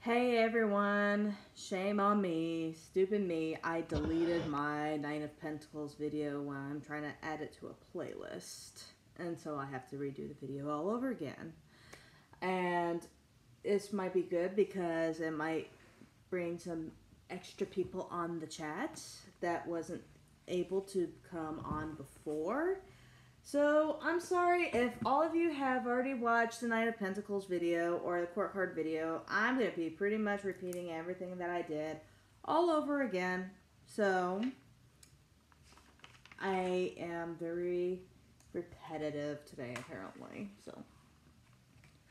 Hey everyone, shame on me, stupid me. I deleted my Nine of Pentacles video when I'm trying to add it to a playlist. And so I have to redo the video all over again. And this might be good because it might bring some extra people on the chat that wasn't able to come on before. So, I'm sorry if all of you have already watched the Knight of Pentacles video or the Court card video. I'm going to be pretty much repeating everything that I did all over again. So, I am very repetitive today, apparently. So,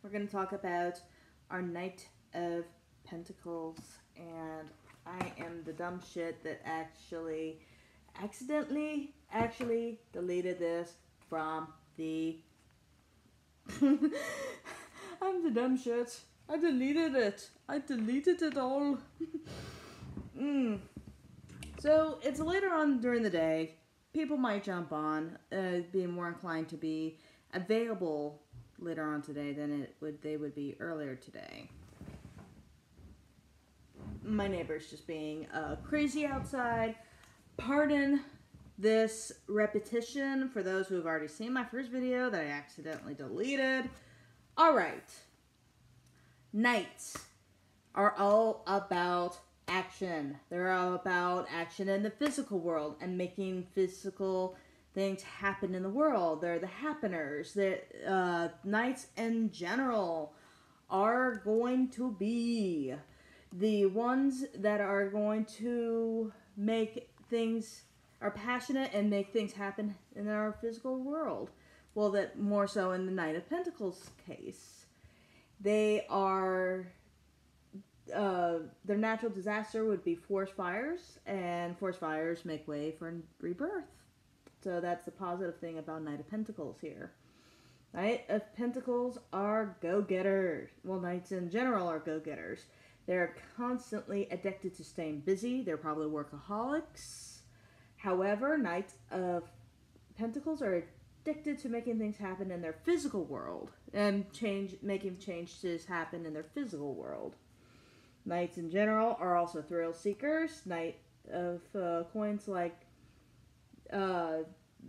we're going to talk about our Knight of Pentacles. And I am the dumb shit that accidentally deleted this from the I'm the dumb shit. I deleted it. I deleted it all. So it's later on during the day. People might jump on, being more inclined to be available later on today than they would be earlier today. My neighbor's just being crazy outside. Pardon this repetition for those who have already seen my first video that I accidentally deleted. Alright. Knights are all about action. They're all about action in the physical world and making physical things happen in the world. They're the happeners. Knights in general are going to be the ones that are going to make things, are passionate and make things happen in our physical world. Well, that more so in the Knight of Pentacles case. They are, their natural disaster would be forest fires, and forest fires make way for rebirth. So that's the positive thing about Knight of Pentacles here. Knight of Pentacles are go-getters. Well, knights in general are go-getters. They're constantly addicted to staying busy. They're probably workaholics. However, Knights of Pentacles are addicted to making things happen in their physical world and making changes happen in their physical world. Knights in general are also thrill seekers. Knight of coins like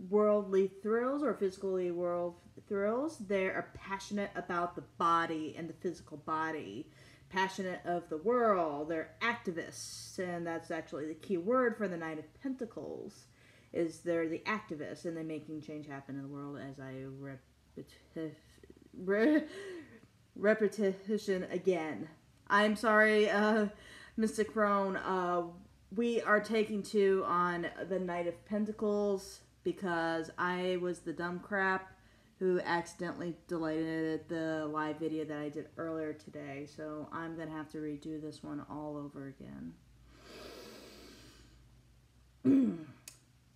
worldly thrills or physically world thrills. They are passionate about the body and the physical body. Passionate of the world. They're activists, and that's actually the key word for the Knight of Pentacles, is they're the activists, and they're making change happen in the world, as I repetition again. I'm sorry, Mr. Crone. We are taking two on the Knight of Pentacles because I was the dumb crap who accidentally deleted the live video that I did earlier today. So I'm going to have to redo this one all over again.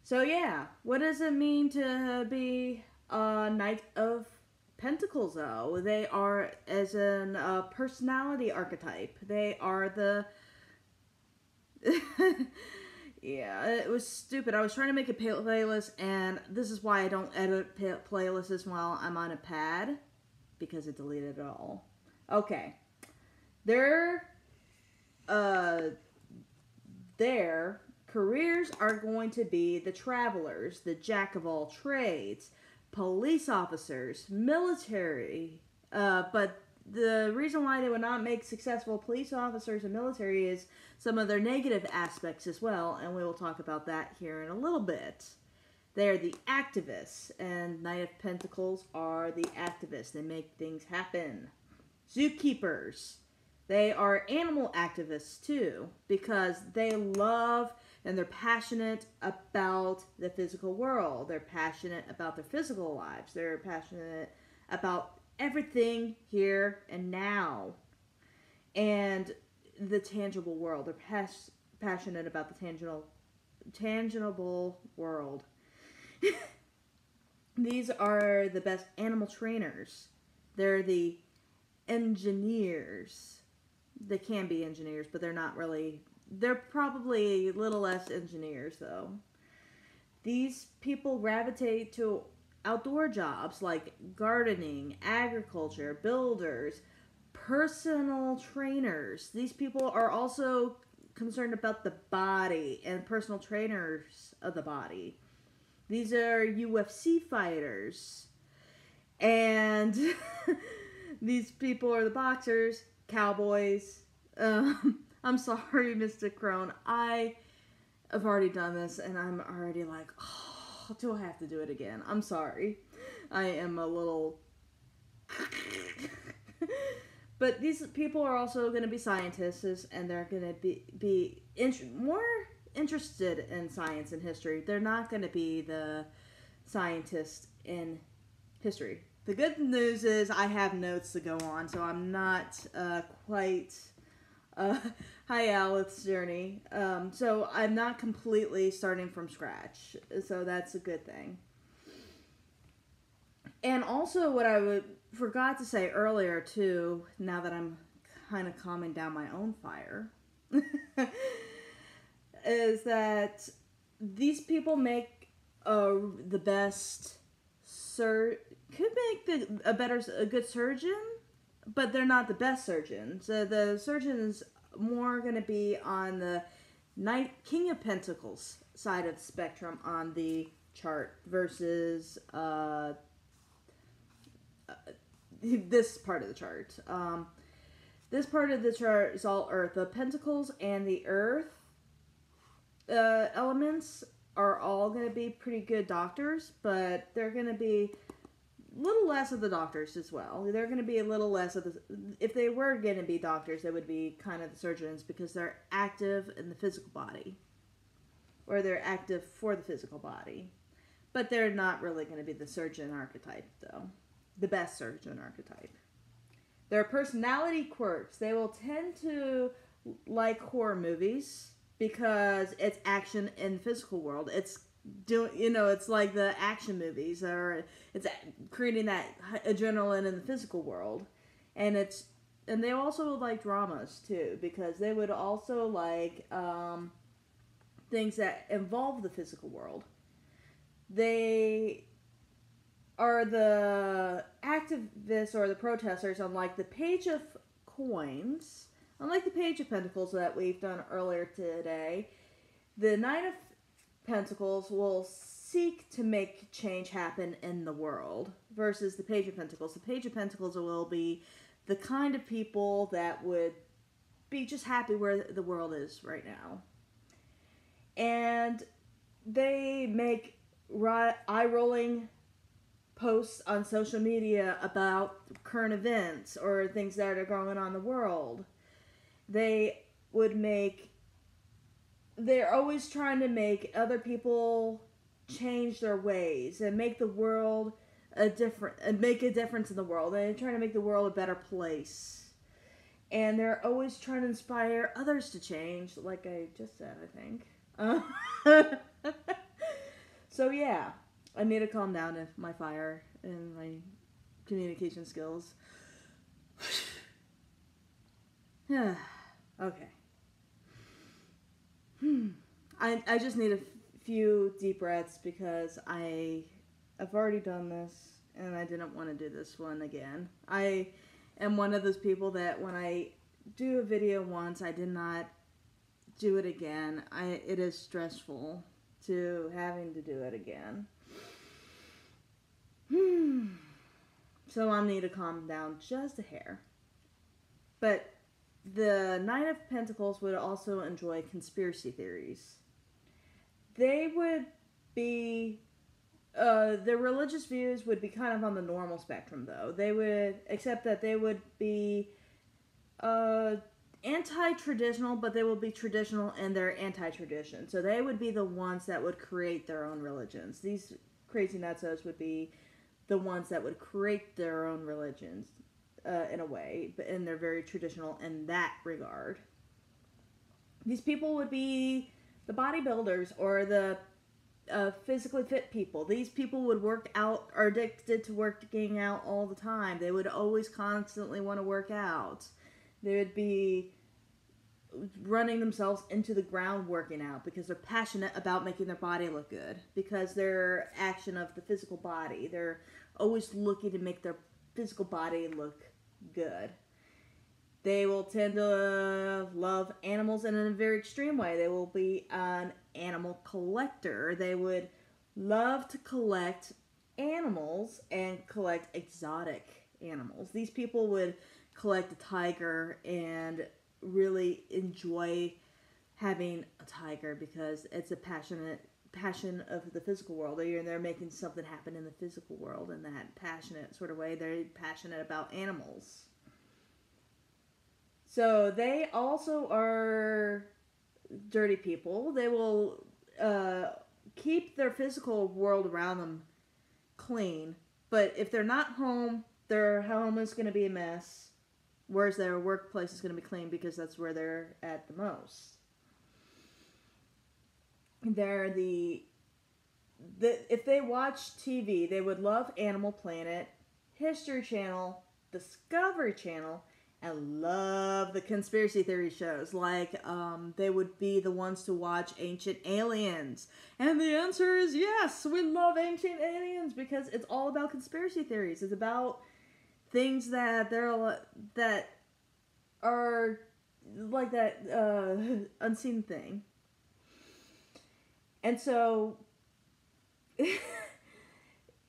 So yeah, what does it mean to be a Knight of Pentacles though? They are as a personality archetype. They are the... Yeah, it was stupid. I was trying to make a playlist, and this is why I don't edit playlists while I'm on a pad, because it deleted it all. Okay. Their careers are going to be the travelers, the jack of all trades, police officers, military, but the reason why they would not make successful police officers and military is some of their negative aspects as well, and we will talk about that here in a little bit. They're the activists, and Knight of Pentacles are the activists. They make things happen. Zookeepers. They are animal activists too, because they love and they're passionate about the physical world. They're passionate about their physical lives. They're passionate about everything here and now, and the tangible world. They're passionate about the tangible world. These are the best animal trainers. They're the engineers. They can be engineers, but they're not really. They're probably a little less engineers though. These people gravitate to outdoor jobs like gardening, agriculture, builders, personal trainers. These people are also concerned about the body and personal trainers of the body. These are UFC fighters. And these people are the boxers, cowboys. I'm sorry, Mr. Crone. I have already done this, and I'm already like, oh, do I have to do it again? I'm sorry. I am a little... But these people are also going to be scientists, and they're going to be more interested in science and history. They're not going to be the scientists in history. The good news is I have notes to go on, so I'm not quite High Alepht's journey. So I'm not completely starting from scratch, so that's a good thing. And also what I forgot to say earlier, too, now that I'm kind of calming down my own fire, is that these people make the best could make a good surgeon, but they're not the best surgeons. The surgeon's more going to be on the King of Pentacles side of the spectrum on the chart versus this part of the chart. This part of the chart is all Earth. The Pentacles and the Earth elements are all going to be pretty good doctors, but they're going to be a little less of the doctors as well. They're going to be a little less of the... If they were going to be doctors, they would be kind of the surgeons because they're active in the physical body. Or they're active for the physical body. But they're not really going to be the surgeon archetype, though. The best surgeon archetype. Their personality quirks. They will tend to like horror movies because it's action in the physical world. It's it's like the action movies, or it's creating that adrenaline in the physical world, and they also like dramas too, because they would also like things that involve the physical world. They are the activists or the protesters, unlike the Page of Coins, unlike the Page of Pentacles that we've done earlier today. The Knight of Pentacles will seek to make change happen in the world versus the Page of Pentacles. The Page of Pentacles will be the kind of people that would be just happy where the world is right now. And they make eye-rolling posts on social media about current events or things that are going on in the world. They're always trying to make other people change their ways and make the world make a difference in the world. They're trying to make the world a better place. And they're always trying to inspire others to change, like I just said, I think. So yeah, I need to calm down if my fire and my communication skills. Okay. I just need a few deep breaths because I've already done this and I didn't want to do this one again. I am one of those people that when I do a video once, I did not do it again. It is stressful to having to do it again. So I need to calm down just a hair. But the Knight of Pentacles would also enjoy conspiracy theories. They would be... their religious views would be kind of on the normal spectrum, though. Except that they would be anti-traditional, but they will be traditional in their anti-tradition. So they would be the ones that would create their own religions. These crazy nutsos would be the ones that would create their own religions. In a way, and they're very traditional in that regard. These people would be the bodybuilders or the physically fit people. These people would work out, are addicted to working out all the time. They would always constantly want to work out. They would be running themselves into the ground working out because they're passionate about making their body look good, because their action of the physical body. They're always looking to make their physical body look good. They will tend to love animals in a very extreme way. They will be an animal collector. They would love to collect animals and collect exotic animals. These people would collect a tiger and really enjoy having a tiger because it's a passion of the physical world. They're making something happen in the physical world in that passionate sort of way. They're passionate about animals. So they also are dirty people. They will keep their physical world around them clean, but if they're not home, their home is going to be a mess, whereas their workplace is going to be clean because that's where they're at the most. They're if they watch TV, they would love Animal Planet, History Channel, Discovery Channel, and love the conspiracy theory shows. Like, they would be the ones to watch Ancient Aliens. And the answer is yes, we love Ancient Aliens because it's all about conspiracy theories. It's about things that that are like that unseen thing. And so,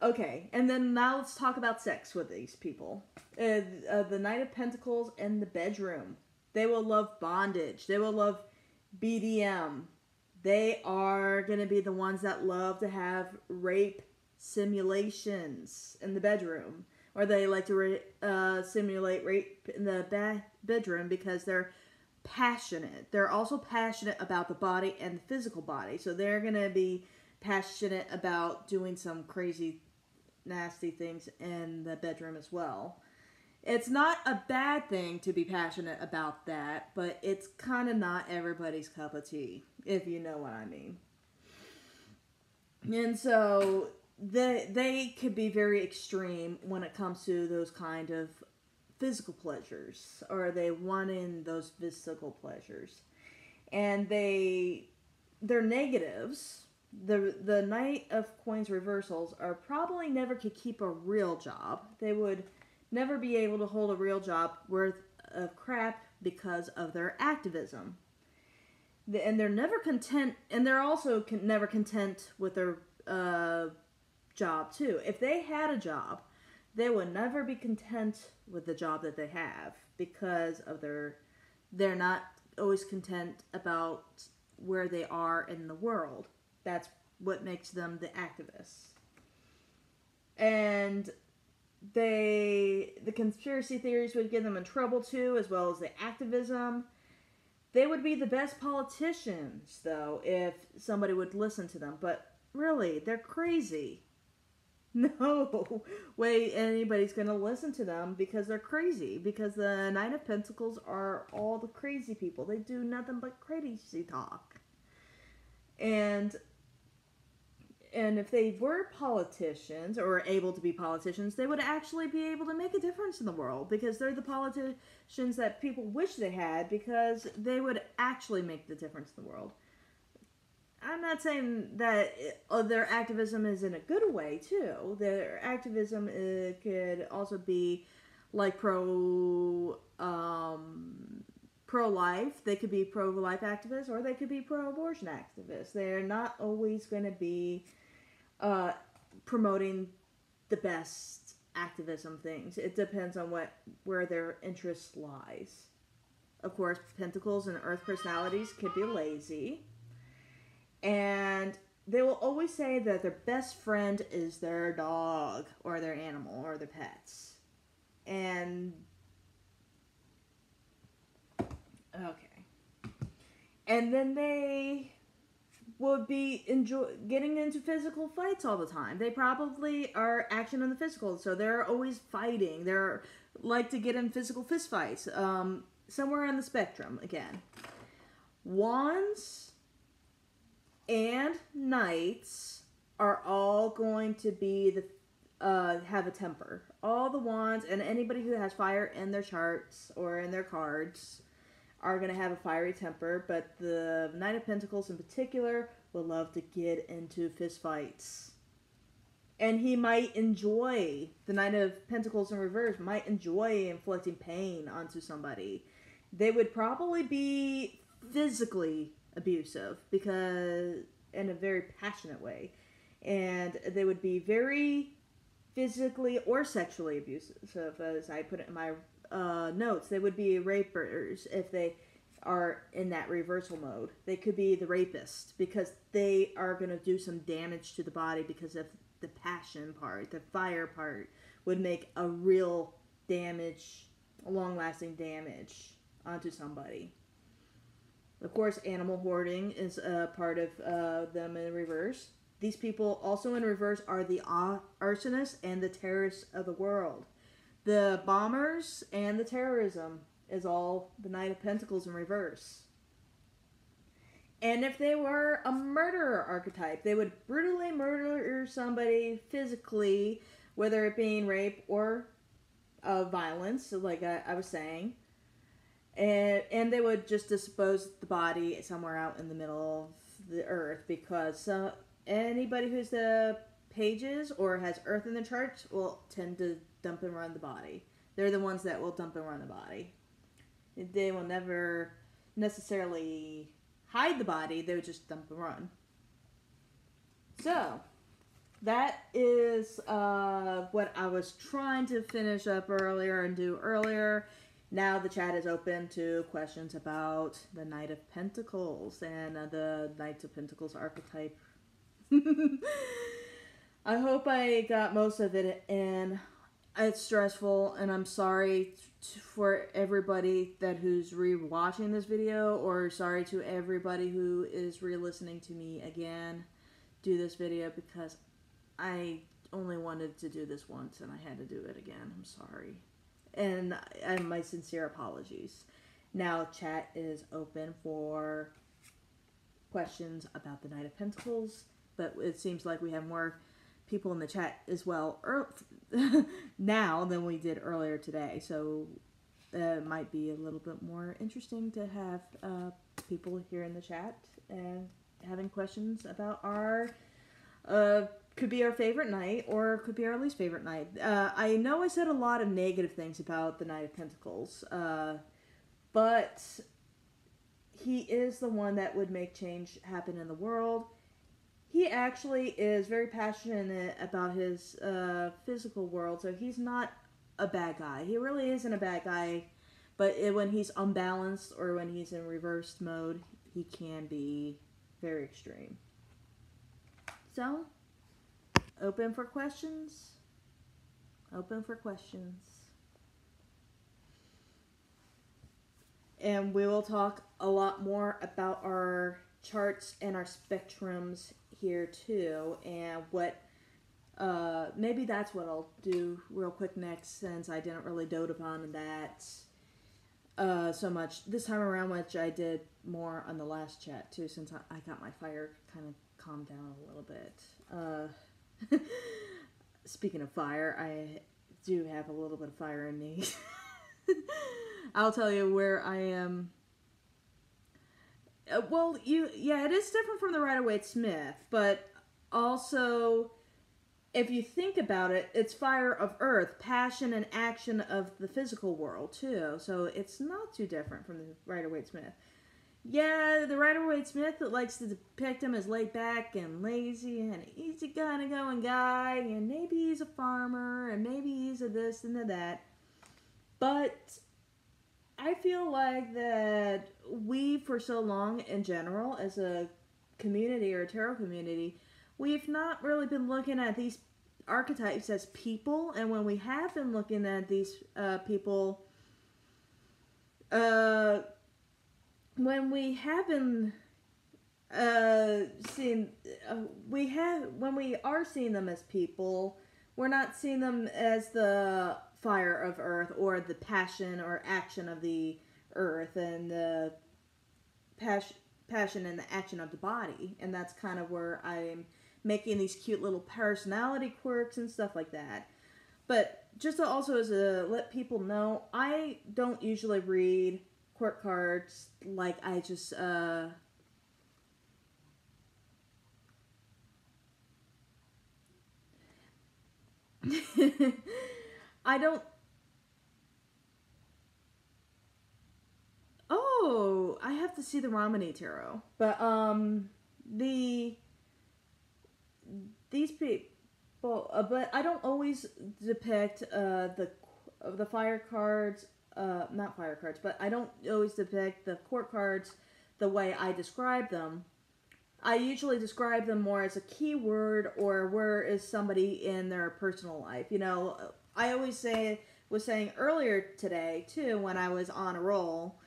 okay, and then now let's talk about sex with these people. The Knight of Pentacles and the bedroom. They will love bondage. They will love BDM. They are going to be the ones that love to have rape simulations in the bedroom. Or they like to simulate rape in the bedroom because they're passionate. They're also passionate about the body and the physical body. So they're going to be passionate about doing some crazy, nasty things in the bedroom as well. It's not a bad thing to be passionate about that, but it's kind of not everybody's cup of tea, if you know what I mean. And so they could be very extreme when it comes to those kind of physical pleasures, or they want in those physical pleasures. And their negatives, the Knight of Coins reversals, are probably never could keep a real job. They would never be able to hold a real job worth of crap because of their activism. And they're never content, and they're also never content with their job too. If they had a job, they would never be content with the job that they have because of they're not always content about where they are in the world. That's what makes them the activists. And the conspiracy theories would get them in trouble too, as well as the activism. They would be the best politicians, though, if somebody would listen to them. But really, they're crazy. No way anybody's going to listen to them because they're crazy. Because the Knight of Pentacles are all the crazy people. They do nothing but crazy talk. And if they were politicians, or able to be politicians, they would actually be able to make a difference in the world. Because they're the politicians that people wish they had, because they would actually make the difference in the world. I'm not saying that their activism is in a good way, too. Their activism could also be like pro-life. They could be pro-life activists, or they could be pro-abortion activists. They're not always going to be promoting the best activism things. It depends on where their interest lies. Of course, Pentacles and Earth personalities could be lazy. And they will always say that their best friend is their dog, or their animal, or their pets. And okay. And then they would be getting into physical fights all the time. They probably are action in the physical, so they're always fighting. They're like to get in physical fist fights. Somewhere on the spectrum, again. Wands and Knights are all going to be have a temper. All the Wands and anybody who has fire in their charts or in their cards are going to have a fiery temper, but the Knight of Pentacles in particular will love to get into fist fights. And he might enjoy, the Knight of Pentacles in reverse might enjoy inflicting pain onto somebody. They would probably be physically abusive, because in a very passionate way. And they would be very physically or sexually abusive, as I put it in my notes. They would be rapers if they are in that reversal mode. They could be the rapist, because they are going to do some damage to the body, because of the passion part, the fire part would make a real damage, a long-lasting damage onto somebody. Of course, animal hoarding is a part of them in reverse. These people also in reverse are the arsonists and the terrorists of the world. The bombers and the terrorism is all the Knight of Pentacles in reverse. And if they were a murderer archetype, they would brutally murder somebody physically, whether it being rape or violence, like I was saying. And they would just dispose the body somewhere out in the middle of the earth, because anybody who's the pages or has earth in their charts will tend to dump and run the body. They're the ones that will dump and run the body. They will never necessarily hide the body, they would just dump and run. So, that is what I was trying to finish up earlier and do earlier. Now the chat is open to questions about the Knight of Pentacles and the Knights of Pentacles archetype. I hope I got most of it in. It's stressful, and I'm sorry for everybody who's re-watching this video, or sorry to everybody who is re-listening to me again do this video, because I only wanted to do this once and I had to do it again. I'm sorry. And my sincere apologies. Now chat is open for questions about the Knight of Pentacles, but it seems like we have more people in the chat as well now than we did earlier today, so it might be a little bit more interesting to have people here in the chat and having questions about our could be our favorite knight, or could be our least favorite knight. I know I said a lot of negative things about the Knight of Pentacles, but he is the one that would make change happen in the world. He actually is very passionate about his physical world, so he's not a bad guy. He really isn't a bad guy, but when he's unbalanced or when he's in reversed mode, he can be very extreme. So, open for questions. Open for questions. And we will talk a lot more about our charts and our spectrums here too, and what maybe that's what I'll do real quick next, since I didn't really dote upon that so much this time around, which I did more on the last chat too, since I got my fire kind of calmed down a little bit. Speaking of fire, I do have a little bit of fire in me. I'll tell you where I am. Well, it is different from the Rider-Waite-Smith, but also, if you think about it, it's fire of earth, passion and action of the physical world, too. So it's not too different from the Rider-Waite-Smith. Yeah, the Rider-Waite-Smith likes to depict him as laid back and lazy and easy kind of going guy, and maybe he's a farmer, and maybe he's a this and a that. But I feel like that we, for so long in general, as a community or a tarot community, we've not really been looking at these archetypes as people. And when we have been looking at these people, when we have been when we are seeing them as people, we're not seeing them as the fire of earth, or the passion or action of the earth, and the passion and the action of the body. And that's kind of where I'm making these cute little personality quirks and stuff like that. But just also as a let people know, I don't usually read quirk cards like I just I don't. Oh, I have to see the Romany tarot. But the these people, but I don't always depict the fire cards, not fire cards, but I don't always depict the court cards the way I describe them. I usually describe them more as a keyword or where is somebody in their personal life. You know, I always was saying earlier today too when I was on a roll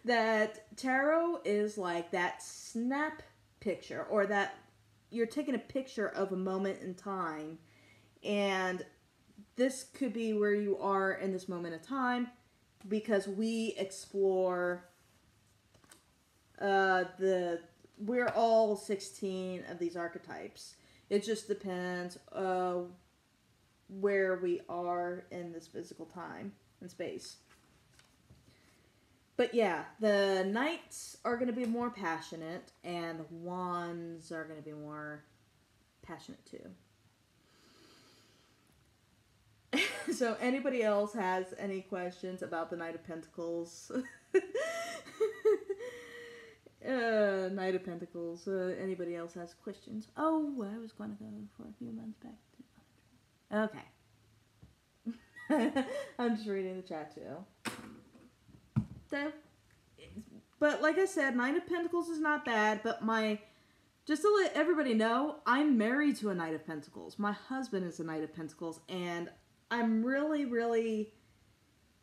that tarot is like that snap picture, or that you're taking a picture of a moment in time, and this could be where you are in this moment of time because we explore we're all 16 of these archetypes. It just depends where we are in this physical time and space. But yeah, the knights are going to be more passionate, and the wands are going to be more passionate too. So anybody else has any questions about the Knight of Pentacles? Knight of Pentacles. Anybody else has questions? Oh, I was going to go for a few months back to... Okay. I'm just reading the chat too. But like I said, Knight of Pentacles is not bad, but just to let everybody know, I'm married to a Knight of Pentacles. My husband is a Knight of Pentacles, and I'm really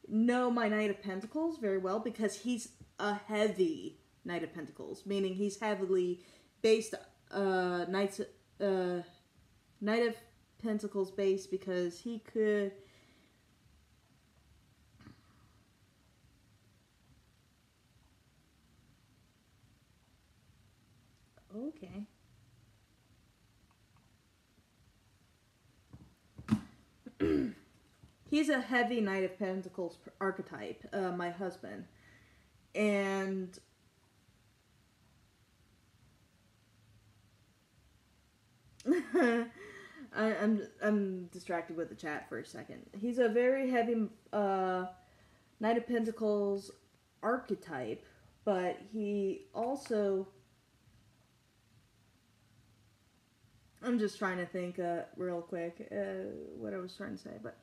know my Knight of Pentacles very well because he's a heavy Knight of Pentacles, meaning he's heavily based Knight of Pentacles based because he could... Okay. He's a heavy Knight of Pentacles archetype, my husband. And I'm distracted with the chat for a second. He's a very heavy Knight of Pentacles archetype, but he also... I'm just trying to think real quick what I was trying to say, but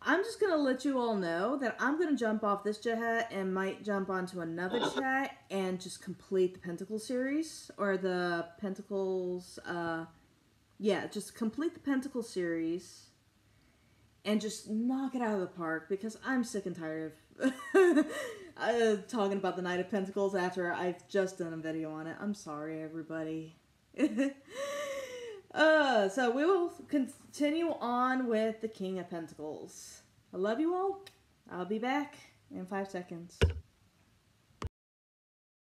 I'm just going to let you all know that I'm going to jump off this chat and might jump onto another chat and just complete the Pentacles series, or the Pentacles, just complete the Pentacles series and just knock it out of the park because I'm sick and tired of talking about the Knight of Pentacles after I've just done a video on it. I'm sorry, everybody. So we will continue on with the King of Pentacles. I love you all. I'll be back in 5 seconds.